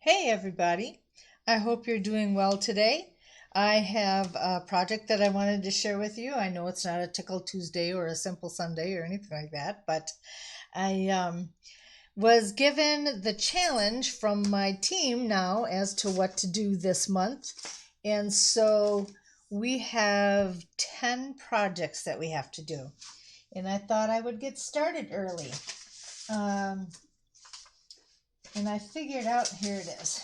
Hey everybody, I hope you're doing well today. I have a project that I wanted to share with you. I know it's not a Tickle Tuesday or a Simple Sunday or anything like that, but I was given the challenge from my team now as to what to do this month. And so we have 10 projects that we have to do. And I thought I would get started early. Um, and I figured out, here it is.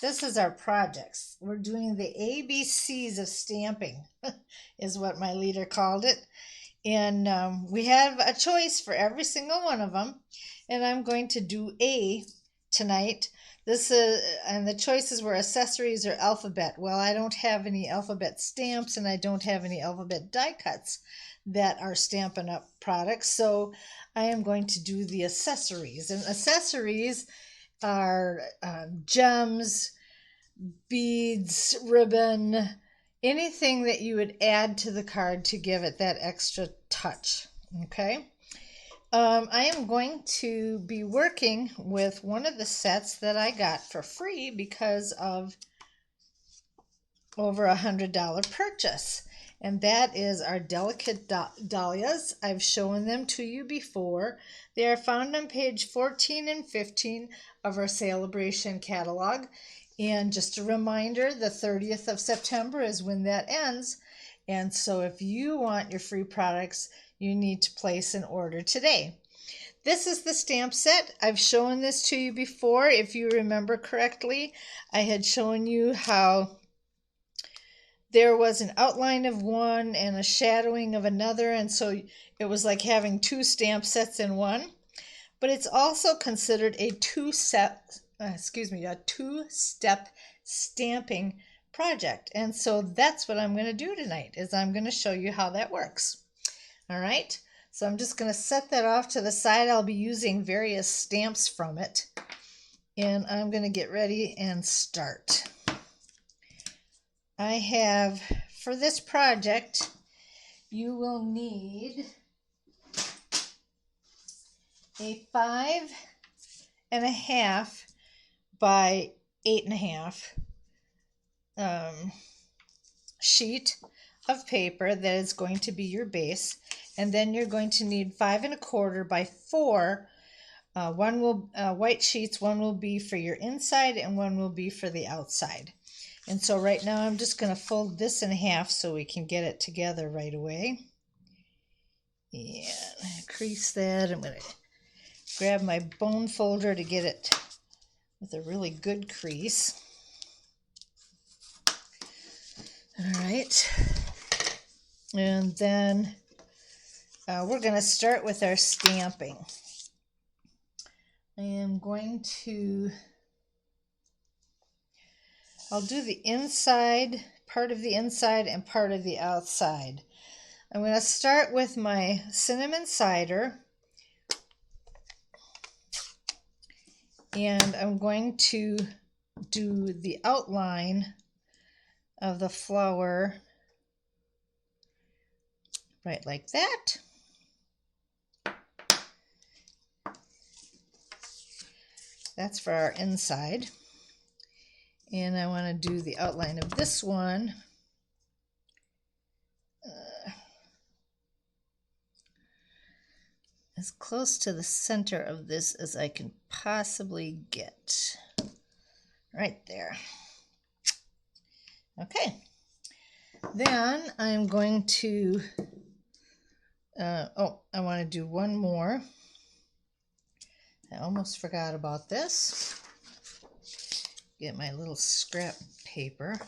This is our projects. We're doing the ABCs of stamping, is what my leader called it. And we have a choice for every single one of them. And I'm going to do A tonight. And the choices were accessories or alphabet. Well, I don't have any alphabet stamps and I don't have any alphabet die cuts that are Stampin' Up! Products. So I am going to do the accessories. And accessories are gems, beads, ribbon, anything that you would add to the card to give it that extra touch. Okay. I am going to be working with one of the sets that I got for free because of over $100 purchase. And that is our Delicate Dahlias. I've shown them to you before. They are found on page 14 and 15 of our Celebration catalog. And just a reminder, the 30th of September is when that ends. And so if you want your free products, you need to place an order today. This is the stamp set. I've shown this to you before. If you remember correctly, I had shown you how there was an outline of one and a shadowing of another, and so it was like having two stamp sets in one. But it's also considered a two-step stamping project. And so that's what I'm going to do tonight, is I'm going to show you how that works. All right, so I'm just going to set that off to the side. I'll be using various stamps from it, and I'm going to get ready and start. I have, for this project, you will need a 5.5 by 8.5 sheet of paper that is going to be your base, and then you're going to need 5.25 by 4. One will white sheets. One will be for your inside, and one will be for the outside. And so right now I'm just going to fold this in half so we can get it together right away. And crease that. I'm going to grab my bone folder to get it with a really good crease. All right. And then we're going to start with our stamping. I am going to, I'll do the inside, part of the inside and part of the outside. I'm going to start with my cinnamon cider, and I'm going to do the outline of the flower right like that. That's for our inside. And I want to do the outline of this one as close to the center of this as I can possibly get. Right there. Okay. Then I'm going to, I want to do one more. I almost forgot about this. Get my little scrap paper,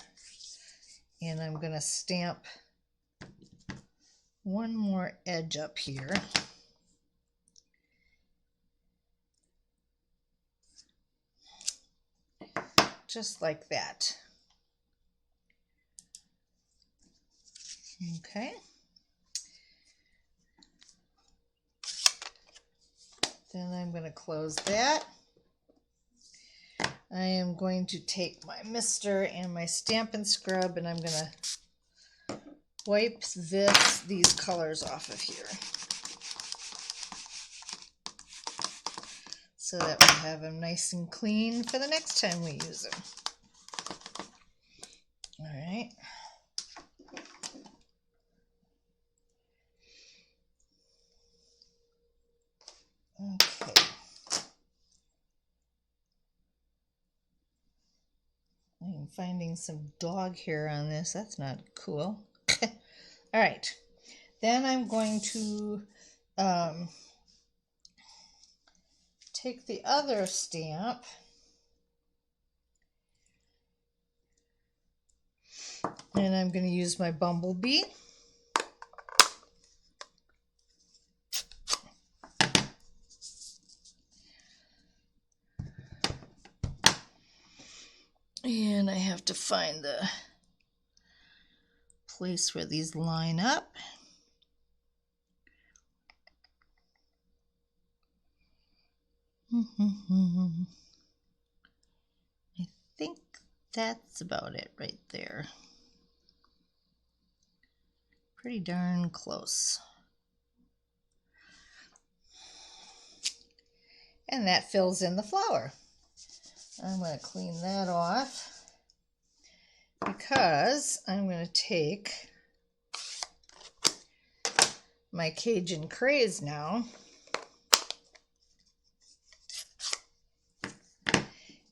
and I'm going to stamp one more edge up here. Just like that. Okay. Then I'm going to close that. I am going to take my mister and my Stampin' Scrub, and I'm going to wipe these colors off of here. so that we have them nice and clean for the next time we use them. All right. Okay. I'm finding some dog hair on this. That's not cool. All right. Then I'm going to take the other stamp and I'm going to use my bumblebee. And I have to find the place where these line up. I think that's about it right there. Pretty darn close. And that fills in the flower. I'm going to clean that off because I'm going to take my Cajun Craze now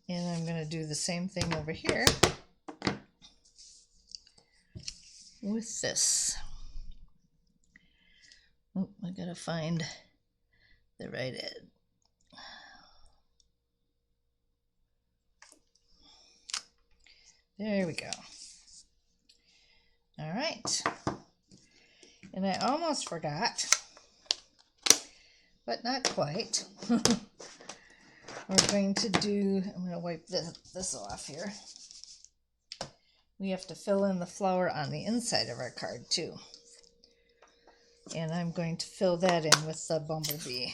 and I'm going to do the same thing over here with this. Oh, I got to find the right edge. There we go. All right. And I almost forgot, but not quite. We're going to do, I'm going to wipe this off here. We have to fill in the flower on the inside of our card too. And I'm going to fill that in with the bumblebee.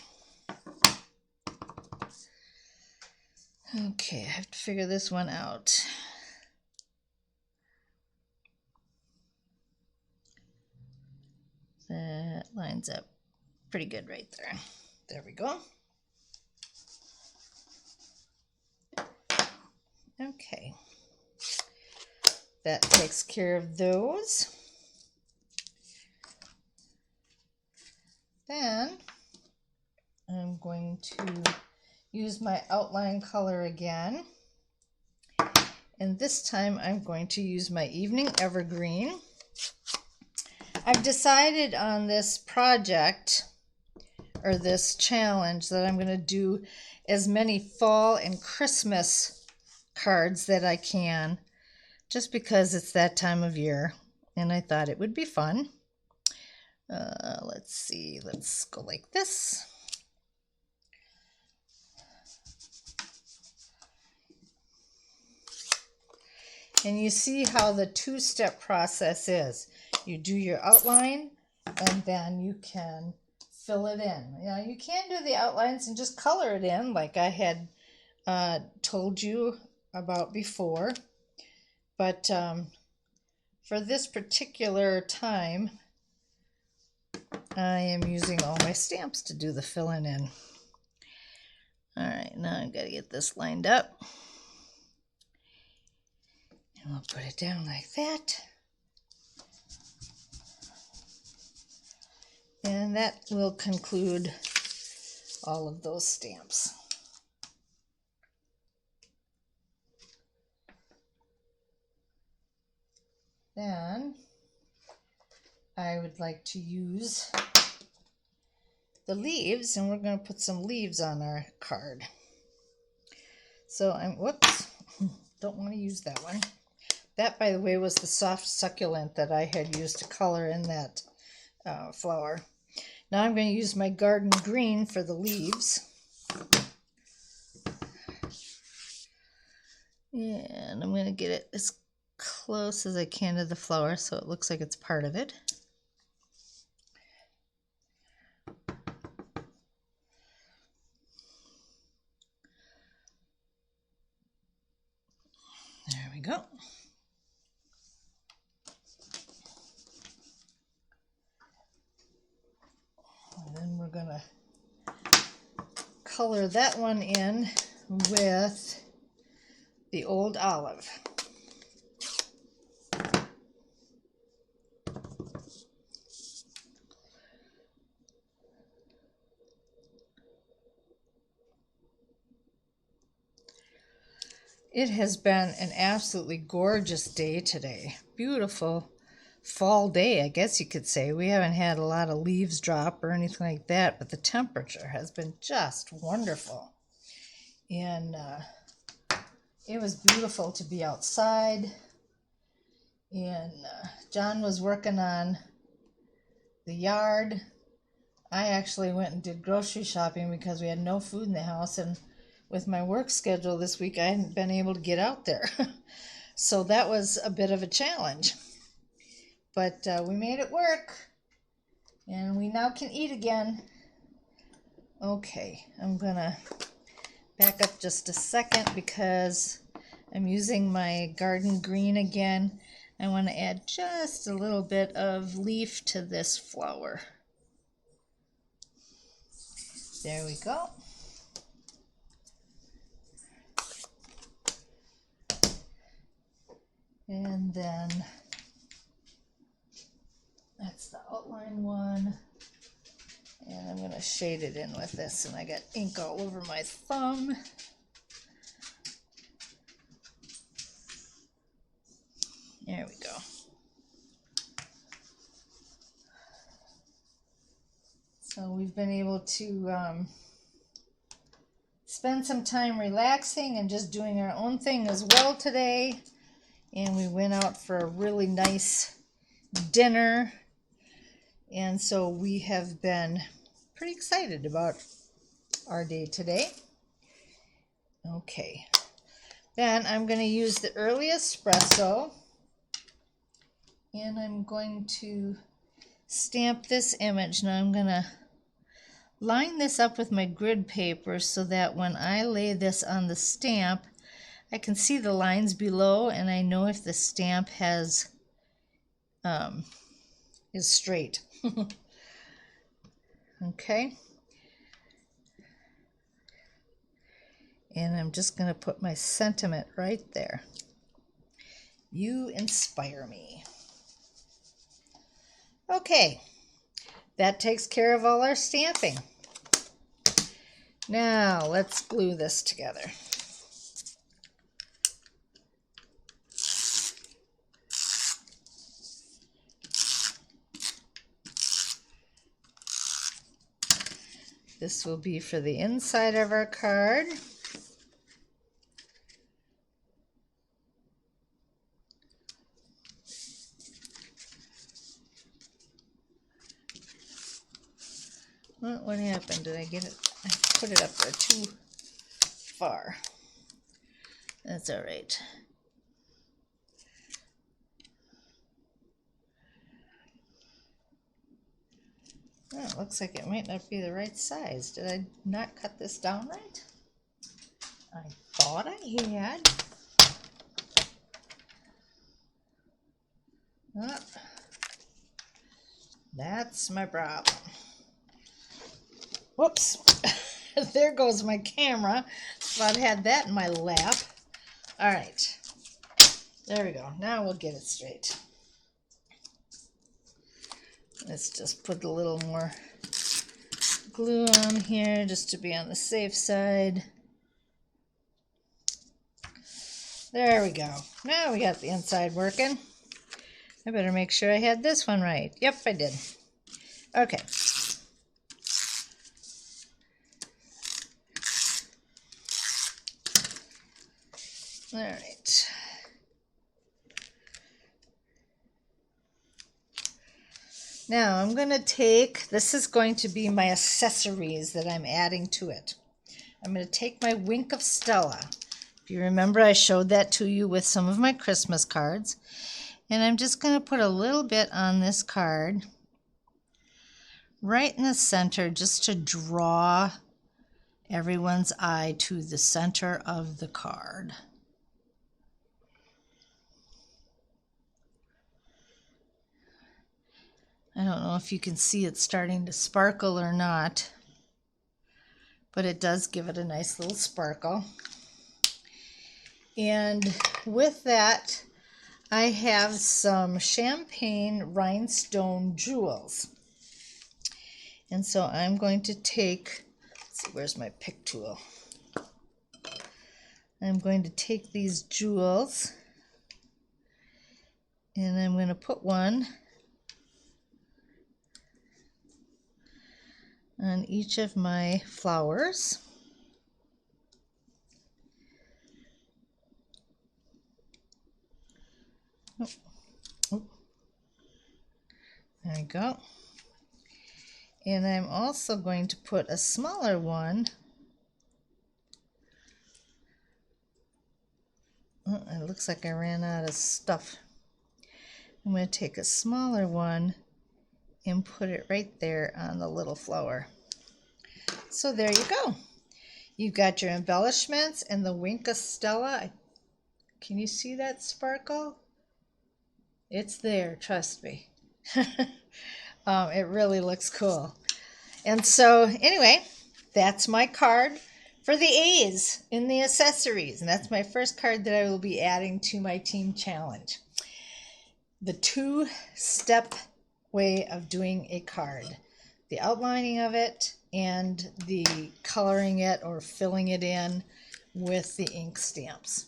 Okay, I have to figure this one out. That lines up pretty good right there. There we go. Okay. That takes care of those. Then I'm going to use my outline color again. And this time I'm going to use my Evening Evergreen. I've decided on this project or this challenge that I'm going to do as many fall and Christmas cards that I can, just because it's that time of year and I thought it would be fun. Let's see, let's go like this. And you see how the two-step process is. You do your outline and then you can fill it in. You know, you can do the outlines and just color it in like I had told you about before. But for this particular time, I am using all my stamps to do the filling in. All right, now I've got to get this lined up. And we'll put it down like that. And that will conclude all of those stamps. Then I would like to use the leaves, and we're going to put some leaves on our card. So whoops, don't want to use that one. That, by the way, was the soft succulent that I had used to color in that flower. Now I'm going to use my garden green for the leaves. And I'm going to get it as close as I can to the flower so it looks like it's part of it. There we go. And then we're going to color that one in with the Old Olive. It has been an absolutely gorgeous day today. Beautiful fall day, I guess you could say. We haven't had a lot of leaves drop or anything like that, but the temperature has been just wonderful. And it was beautiful to be outside. And John was working on the yard. I actually went and did grocery shopping because we had no food in the house, and with my work schedule this week, I hadn't been able to get out there. So that was a bit of a challenge. But we made it work, and we now can eat again. Okay, I'm gonna back up just a second because I'm using my garden green again. I want to add just a little bit of leaf to this flower. There we go. And then that's the outline one. And I'm going to shade it in with this, and I got ink all over my thumb. There we go. So we've been able to spend some time relaxing and just doing our own thing as well today. And we went out for a really nice dinner. And so we have been pretty excited about our day today. Okay. Then I'm going to use the early espresso. And I'm going to stamp this image. Now I'm going to line this up with my grid paper so that when I lay this on the stamp, I can see the lines below, and I know if the stamp has is straight. Okay. And I'm just going to put my sentiment right there. You inspire me. Okay. That takes care of all our stamping. Now let's glue this together. This will be for the inside of our card. What happened? Did I get it? I put it up there too far. That's all right. Oh, it looks like it might not be the right size. Did I not cut this down right? I thought I had. Oh, that's my problem. Whoops. There goes my camera. Thought I had that in my lap. All right. There we go. Now we'll get it straight. Let's just put a little more glue on here just to be on the safe side. There we go. Now we got the inside working. I better make sure I had this one right. Yep, I did. Okay. All right. Now I'm going to take, this is going to be my accessories that I'm adding to it. I'm going to take my Wink of Stella. If you remember, I showed that to you with some of my Christmas cards. And I'm just going to put a little bit on this card, right in the center, just to draw everyone's eye to the center of the card. I don't know if you can see it starting to sparkle or not, but it does give it a nice little sparkle. And with that, I have some champagne rhinestone jewels. And so I'm going to take, let's see, where's my pick tool? I'm going to take these jewels and I'm going to put one on each of my flowers. Oh, there we go. And I'm also going to put a smaller one. Oh, it looks like I ran out of stuff. I'm going to take a smaller one and put it right there on the little flower. So there you go. You've got your embellishments and the Wink of Stella. Can you see that sparkle? It's there, trust me. It really looks cool. And so anyway, that's my card for the A's in the accessories. And that's my first card that I will be adding to my team challenge. The two-step way of doing a card. The outlining of it and the coloring it or filling it in with the ink stamps.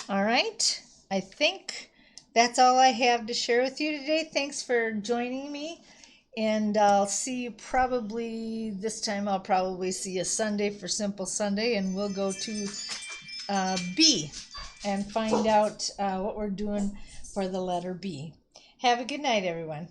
All right, I think that's all I have to share with you today. Thanks for joining me. And I'll see you probably, this time I'll probably see you Sunday for Simple Sunday, and we'll go to B and find out what we're doing for the letter B. Have a good night, everyone.